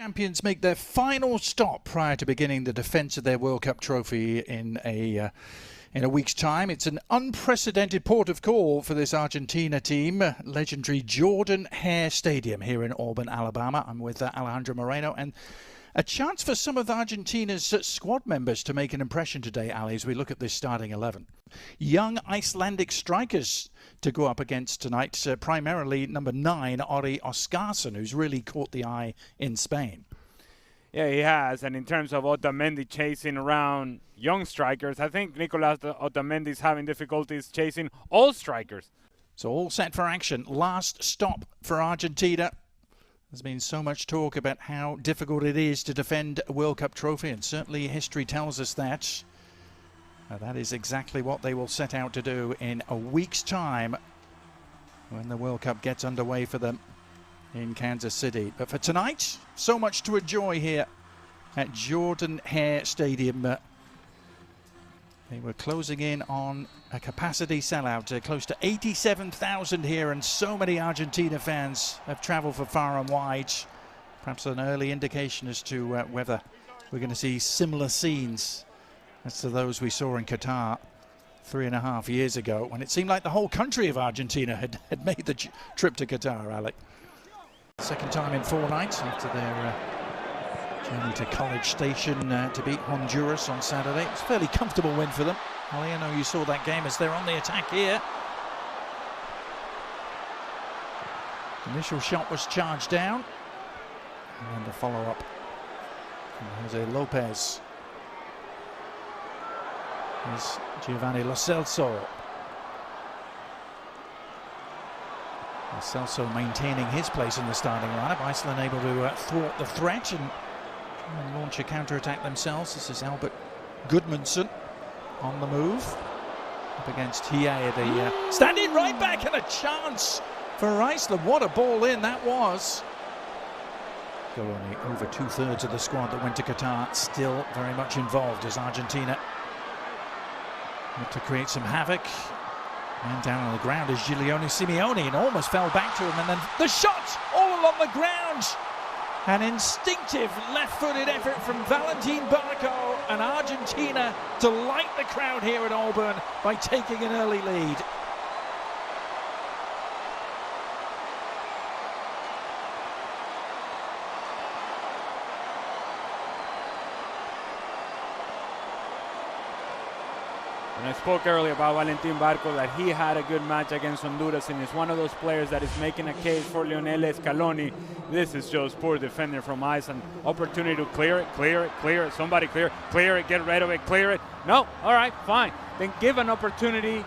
champions make their final stop prior to beginning the defence of their World Cup trophy in a week's time. It's an unprecedented port of call for this Argentina team. Legendary Jordan Hare Stadium here in Auburn, Alabama. I'm with Alejandro Moreno, and a chance for some of Argentina's squad members to make an impression today, Ali, as we look at this starting 11. Young Icelandic strikers to go up against tonight, primarily number 9, Ori Oskarsson, who's really caught the eye in Spain. Yeah, he has. And in terms of Otamendi chasing around young strikers, I think Nicolas Otamendi's having difficulties chasing all strikers. So all set for action. Last stop for Argentina. There's been so much talk about how difficult it is to defend a World Cup trophy, and certainly history tells us that. That is exactly what they will set out to do in a week's time when the World Cup gets underway for them in Kansas City. But for tonight, so much to enjoy here at Jordan Hare Stadium. They were closing in on a capacity sellout, close to 87,000 here, and so many Argentina fans have travelled for far and wide. Perhaps an early indication as to whether we're going to see similar scenes as to those we saw in Qatar 3.5 years ago, when it seemed like the whole country of Argentina had made the trip to Qatar, Alec. Second time in 4 nights after their journey to College Station to beat Honduras on Saturday. It's a fairly comfortable win for them. Ali, I know you saw that game as they're on the attack here. Initial shot was charged down. And then the follow-up from Jose Lopez. Here's Giovanni Lo Celso. Lo Celso maintaining his place in the starting lineup. Iceland able to thwart the threat and launch a counter-attack themselves. This is Albert Gudmundsson on the move up against Hiei, the stand-in right back, and a chance for Iceland. What a ball in that was. Only over 2/3 of the squad that went to Qatar still very much involved as Argentina look to create some havoc. And down on the ground is Giuliano Simeone, and almost fell back to him, and then the shot all along the ground. An instinctive left-footed effort from Valentin Barco, and Argentina delight the crowd here at Auburn by taking an early lead. And I spoke earlier about Valentin Barco, that he had a good match against Honduras, and is one of those players that is making a case for Lionel Scaloni. This is just poor defender from Iceland. Opportunity to clear it. Somebody clear it, get rid of it, clear it. No, all right, fine. Then give an opportunity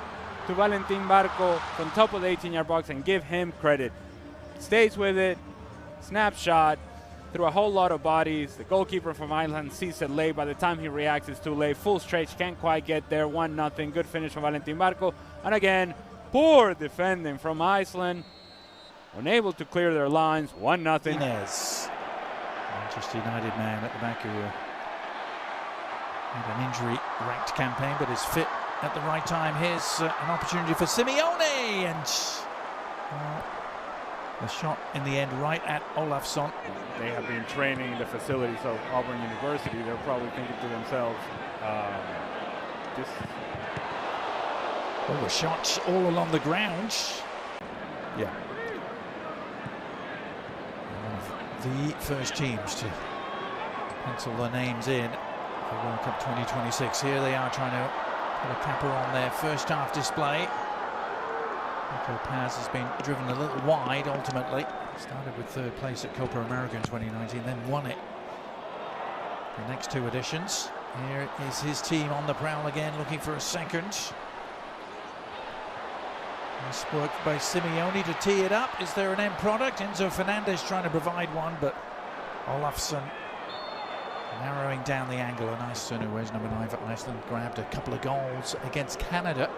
to Valentin Barco from top of the 18-yard box and give him credit. Stays with it, snapshot, through a whole lot of bodies. The goalkeeper from Iceland sees it late. By the time he reacts, it's too late. Full stretch, can't quite get there. 1-0. Good finish from Valentin Barco. And again, poor defending from Iceland. Unable to clear their lines. 1-0. Inez, Manchester United man at the back, who had an injury-racked campaign, but is fit at the right time. Here's an opportunity for Simeone, and the shot in the end right at Olafsson. They have been training in the facilities of Auburn University. They're probably thinking to themselves, the shots all along the ground. Yeah. One of the first teams to pencil their names in for World Cup 2026. Here they are trying to put a capper on their first half display. Nico Paz has been driven a little wide ultimately. Started with 3rd place at Copa America in 2019, then won it the next 2 editions. Here is his team on the prowl again, looking for a second. Nice work by Simeone to tee it up. Is there an end product? Enzo Fernandez trying to provide one, but Olafsson narrowing down the angle. A nice turn who wears number 9 for Iceland. Grabbed a couple of goals against Canada.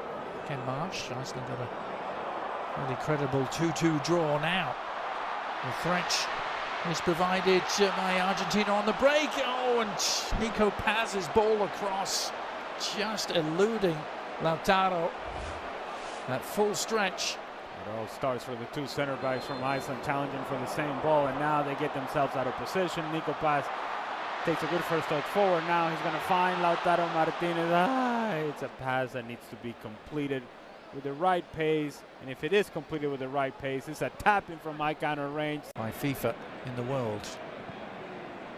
Ken Marsh, Iceland got a really credible 2-2 draw now. The threat is provided by Argentina on the break. Oh, and Nico Paz's ball across, just eluding Lautaro. That full stretch. It all starts for the two center backs from Iceland challenging for the same ball, and now they get themselves out of position. Nico Paz takes a good first touch forward. Now he's going to find Lautaro Martinez. It's a pass that needs to be completed with the right pace, and if it is completed with the right pace, it's a tap-in from my counter range. By FIFA in the world.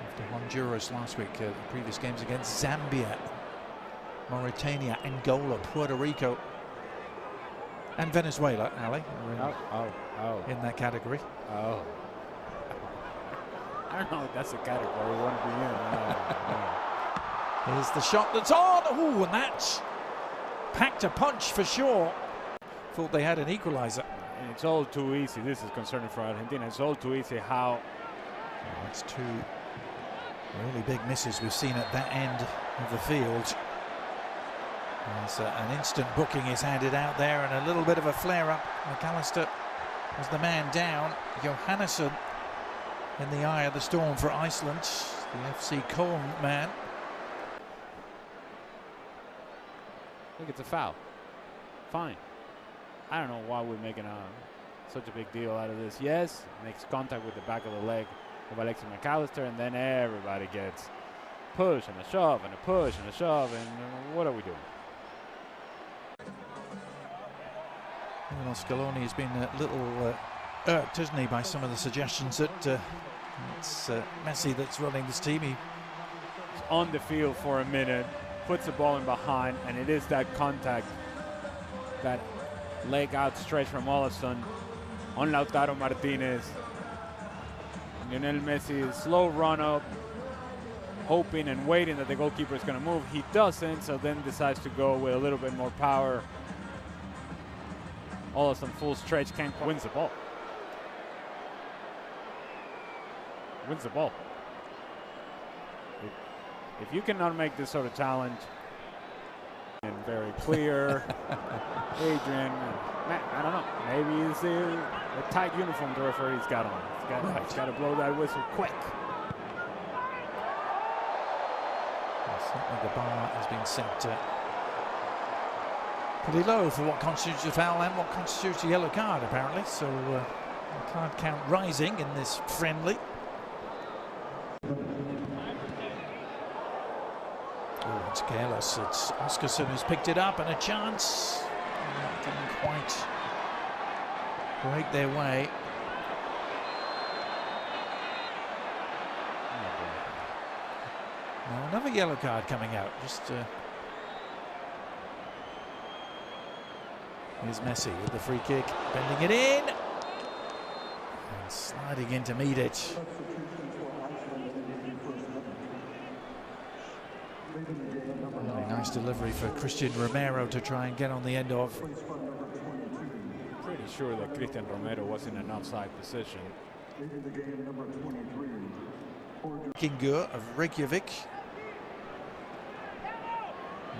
After Honduras last week, the previous games against Zambia, Mauritania, Angola, Puerto Rico, and Venezuela, Ali, in that category. Oh. I don't know if that's the category we want to be in. Here's the shot that's on. Ooh, and that packed a punch for sure. Thought they had an equalizer. And it's all too easy. This is concerning for Argentina. It's all too easy how. It's two really big misses we've seen at that end of the field. As an instant booking is handed out there and a little bit of a flare-up. McAllister was the man down. Johannesson in the eye of the storm for Iceland, the FC Köln man. I think it's a foul. Fine. I don't know why we're making such a big deal out of this. Yes, makes contact with the back of the leg of Alexis McAllister, and then everybody gets push and a shove and a push and a shove, and what are we doing? Well, Scaloni has been a little irked, hasn't he, by some of the suggestions that it's Messi that's running this team. He's on the field for a minute, puts the ball in behind, and it is that contact, that leg outstretched from Olafsson on Lautaro Martinez. Lionel Messi, slow run up, hoping and waiting that the goalkeeper is going to move. He doesn't, so then decides to go with a little bit more power. Olafsson full stretch, wins the ball. Wins the ball. If you cannot make this sort of challenge, and very clear, Adrian, I don't know, maybe it's a tight uniform the referee's got on. He's got to blow that whistle quick. Certainly the bar has been set pretty low for what constitutes a foul and what constitutes a yellow card, apparently. So the card count rising in this friendly. Oh, it's careless. It's Oscarsson who's picked it up, and a chance. Didn't quite break their way. Now another yellow card coming out. Just here's Messi with the free kick, bending it in and sliding in to meet it. Really nice delivery for Christian Romero to try and get on the end of. Pretty sure that Christian Romero was in an offside position. Kingur of Reykjavik,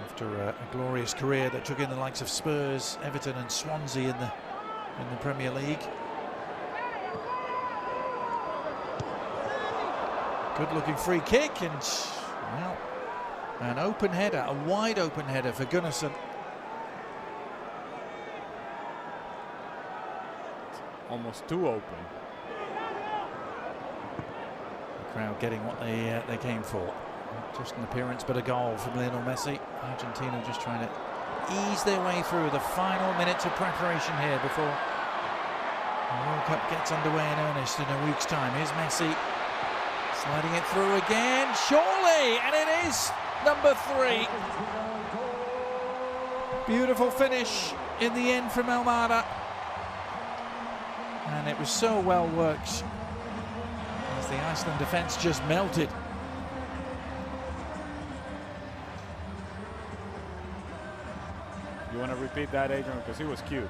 after a glorious career that took in the likes of Spurs, Everton and Swansea in the Premier League. Good looking free kick, and well, an open header, a wide open header for Gunnarsson. Almost too open. The crowd getting what they came for. Not just an appearance, but a goal from Lionel Messi. Argentina just trying to ease their way through the final minutes of preparation here before the World Cup gets underway in earnest in a week's time. Here's Messi sliding it through again, surely, and it is number 3. Beautiful finish in the end from Almada, and it was so well worked as the Iceland defence just melted. You want to repeat that, Adrian, because he was cute.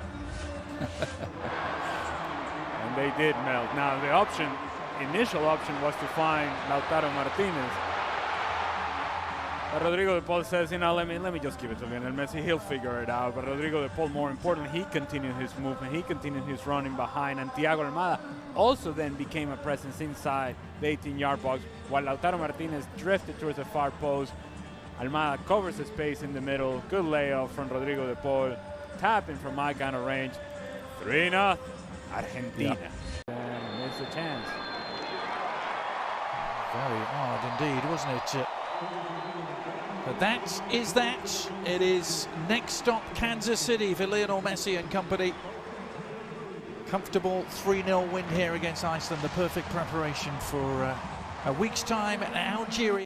And they did melt. Now the initial option was to find Lautaro Martinez. But Rodrigo de Paul says, you know, let me just give it to Lionel Messi. He'll figure it out. But Rodrigo de Paul, more importantly, he continued his movement. He continued his running behind. And Thiago Almada also then became a presence inside the 18-yard box, while Lautaro Martinez drifted towards the far post. Almada covers the space in the middle. Good layoff from Rodrigo de Paul. Tapping from my kind of range. 3-0, Argentina. And there's a chance. Very odd indeed, wasn't it? But that is that. It is next stop Kansas City for Lionel Messi and company. Comfortable 3-0 win here against Iceland. The perfect preparation for a week's time in Algeria.